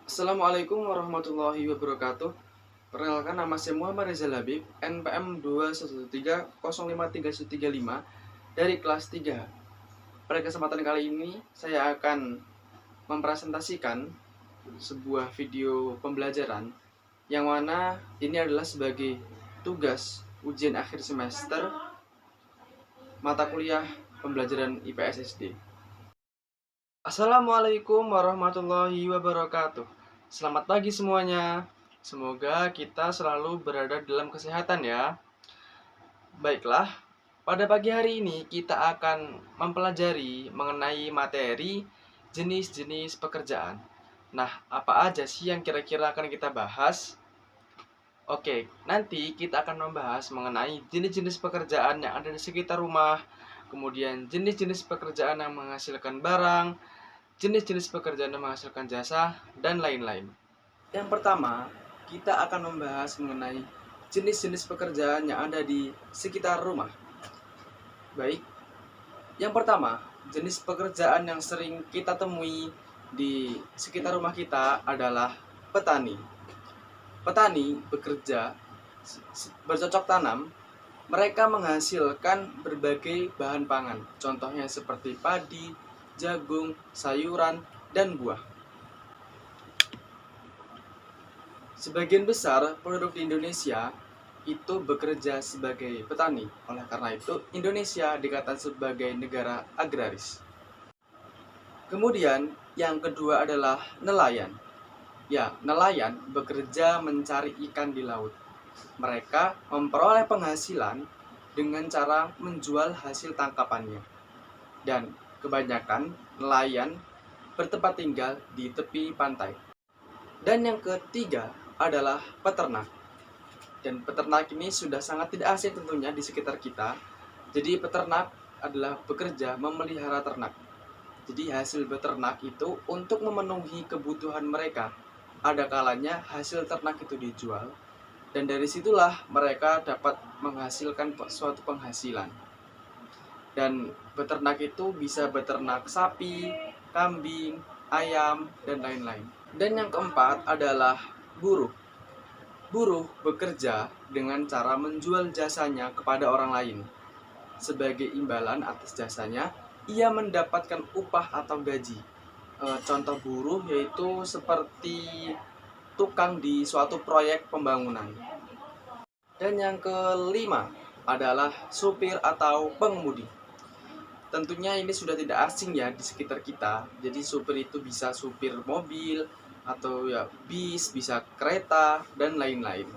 Assalamualaikum warahmatullahi wabarakatuh. Perkenalkan, nama saya Muhammad Reza Labib, NPM 213053135 dari kelas 3. Pada kesempatan kali ini saya akan mempresentasikan sebuah video pembelajaran yang mana ini adalah sebagai tugas ujian akhir semester mata kuliah pembelajaran IPS SD. Assalamualaikum warahmatullahi wabarakatuh. Selamat pagi semuanya. Semoga kita selalu berada dalam kesehatan ya. Baiklah, pada pagi hari ini kita akan mempelajari mengenai materi jenis-jenis pekerjaan. Nah, apa aja sih yang kira-kira akan kita bahas? Oke, nanti kita akan membahas mengenai jenis-jenis pekerjaan yang ada di sekitar rumah, kemudian jenis-jenis pekerjaan yang menghasilkan barang, jenis-jenis pekerjaan yang menghasilkan jasa, dan lain-lain. Yang pertama, kita akan membahas mengenai jenis-jenis pekerjaan yang ada di sekitar rumah. Baik, yang pertama, jenis pekerjaan yang sering kita temui di sekitar rumah kita adalah petani. Petani bekerja bercocok tanam. Mereka menghasilkan berbagai bahan pangan, contohnya seperti padi, jagung, sayuran, dan buah. Sebagian besar penduduk di Indonesia itu bekerja sebagai petani. Oleh karena itu, Indonesia dikatakan sebagai negara agraris. Kemudian, yang kedua adalah nelayan. Ya, nelayan bekerja mencari ikan di laut. Mereka memperoleh penghasilan dengan cara menjual hasil tangkapannya. Dan kebanyakan nelayan bertempat tinggal di tepi pantai. Dan yang ketiga adalah peternak. Dan peternak ini sudah sangat tidak asing tentunya di sekitar kita. Jadi peternak adalah bekerja memelihara ternak. Jadi hasil beternak itu untuk memenuhi kebutuhan mereka. Ada kalanya hasil ternak itu dijual, dan dari situlah mereka dapat menghasilkan suatu penghasilan. Dan beternak itu bisa beternak sapi, kambing, ayam, dan lain-lain. Dan yang keempat adalah buruh. Buruh bekerja dengan cara menjual jasanya kepada orang lain. Sebagai imbalan atas jasanya, ia mendapatkan upah atau gaji. Contoh buruh yaitu seperti tukang di suatu proyek pembangunan. Dan yang kelima adalah supir atau pengemudi. Tentunya ini sudah tidak asing ya di sekitar kita. Jadi supir itu bisa supir mobil atau ya bis, bisa kereta, dan lain-lain.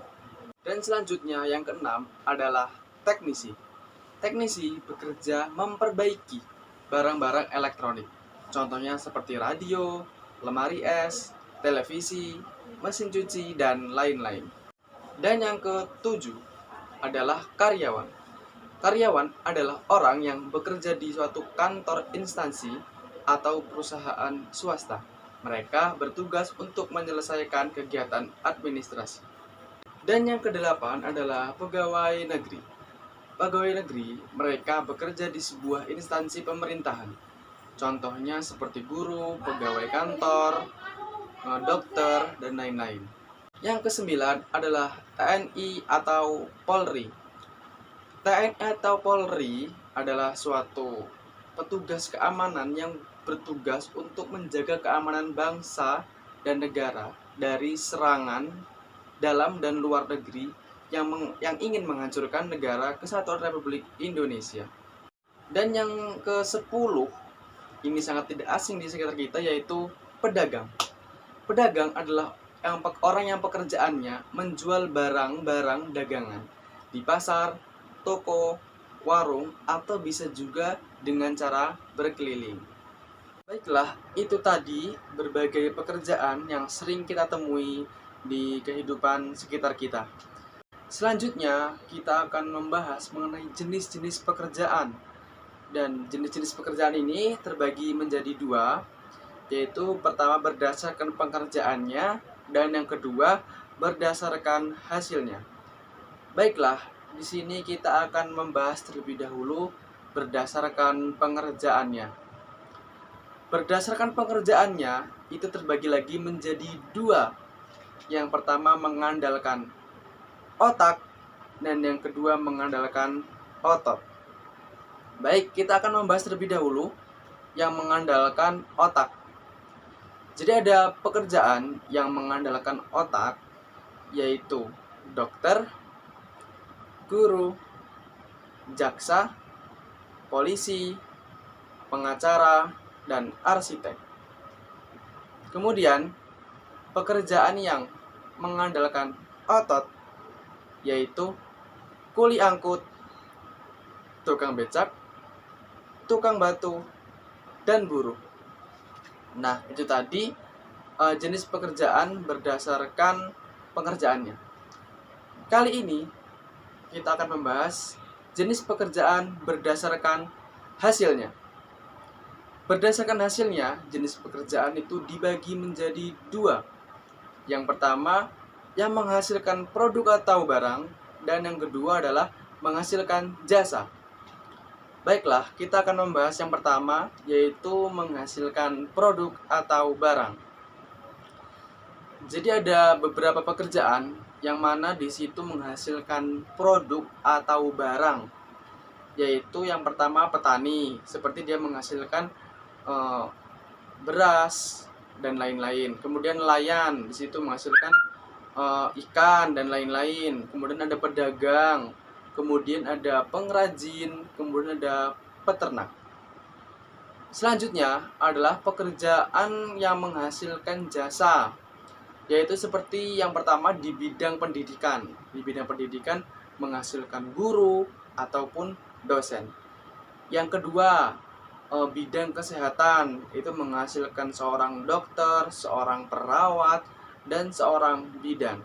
Dan selanjutnya yang keenam adalah teknisi. Teknisi bekerja memperbaiki barang-barang elektronik. Contohnya seperti radio, lemari es, televisi, mesin cuci, dan lain-lain. Dan yang ketujuh adalah karyawan. Karyawan adalah orang yang bekerja di suatu kantor instansi atau perusahaan swasta. Mereka bertugas untuk menyelesaikan kegiatan administrasi. Dan yang kedelapan adalah pegawai negeri. Pegawai negeri, mereka bekerja di sebuah instansi pemerintahan. Contohnya seperti guru, pegawai kantor, dokter, dan lain-lain. Yang kesembilan adalah TNI atau Polri. TNI atau Polri adalah suatu petugas keamanan yang bertugas untuk menjaga keamanan bangsa dan negara dari serangan dalam dan luar negeri yang ingin menghancurkan negara Kesatuan Republik Indonesia. Dan yang ke-10, ini sangat tidak asing di sekitar kita, yaitu pedagang. Pedagang adalah orang yang pekerjaannya menjual barang-barang dagangan di pasar, toko, warung, atau bisa juga dengan cara berkeliling. Baiklah, itu tadi berbagai pekerjaan yang sering kita temui di kehidupan sekitar kita. Selanjutnya, kita akan membahas mengenai jenis-jenis pekerjaan. Dan jenis-jenis pekerjaan ini terbagi menjadi dua, yaitu pertama berdasarkan pekerjaannya, dan yang kedua berdasarkan hasilnya. Baiklah, di sini kita akan membahas terlebih dahulu berdasarkan pengerjaannya. Berdasarkan pengerjaannya itu terbagi lagi menjadi dua. Yang pertama mengandalkan otak dan yang kedua mengandalkan otot. Baik, kita akan membahas terlebih dahulu yang mengandalkan otak. Jadi ada pekerjaan yang mengandalkan otak, yaitu dokter, guru, jaksa, polisi, pengacara, dan arsitek. Kemudian, pekerjaan yang mengandalkan otot, yaitu kuli angkut, tukang becak, tukang batu, dan buruh. Nah, itu tadi jenis pekerjaan berdasarkan pengerjaannya. Kali ini kita akan membahas jenis pekerjaan berdasarkan hasilnya. Berdasarkan hasilnya, jenis pekerjaan itu dibagi menjadi dua. Yang pertama, yang menghasilkan produk atau barang, dan yang kedua adalah menghasilkan jasa. Baiklah, kita akan membahas yang pertama, yaitu menghasilkan produk atau barang. Jadi ada beberapa pekerjaan yang mana di situ menghasilkan produk atau barang, yaitu yang pertama petani, seperti dia menghasilkan beras dan lain-lain. Kemudian nelayan, di situ menghasilkan ikan dan lain-lain. Kemudian ada pedagang, kemudian ada pengrajin, kemudian ada peternak. Selanjutnya adalah pekerjaan yang menghasilkan jasa, yaitu seperti yang pertama di bidang pendidikan. Di bidang pendidikan menghasilkan guru ataupun dosen. Yang kedua, bidang kesehatan, itu menghasilkan seorang dokter, seorang perawat, dan seorang bidan.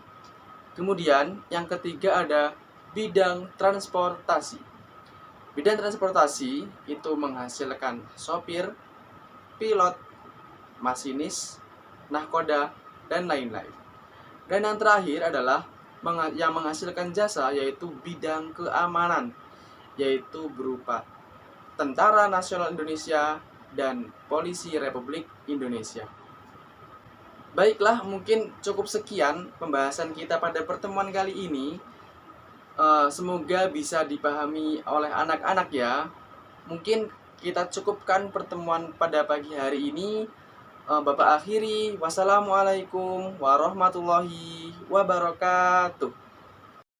Kemudian yang ketiga ada bidang transportasi. Bidang transportasi itu menghasilkan sopir, pilot, masinis, nahkoda, dan lain-lain. Dan yang terakhir adalah yang menghasilkan jasa, yaitu bidang keamanan, yaitu berupa Tentara Nasional Indonesia dan Polisi Republik Indonesia. Baiklah, mungkin cukup sekian pembahasan kita pada pertemuan kali ini. Semoga bisa dipahami oleh anak-anak ya. Mungkin kita cukupkan pertemuan pada pagi hari ini. Bapak akhiri, wassalamualaikum warahmatullahi wabarakatuh.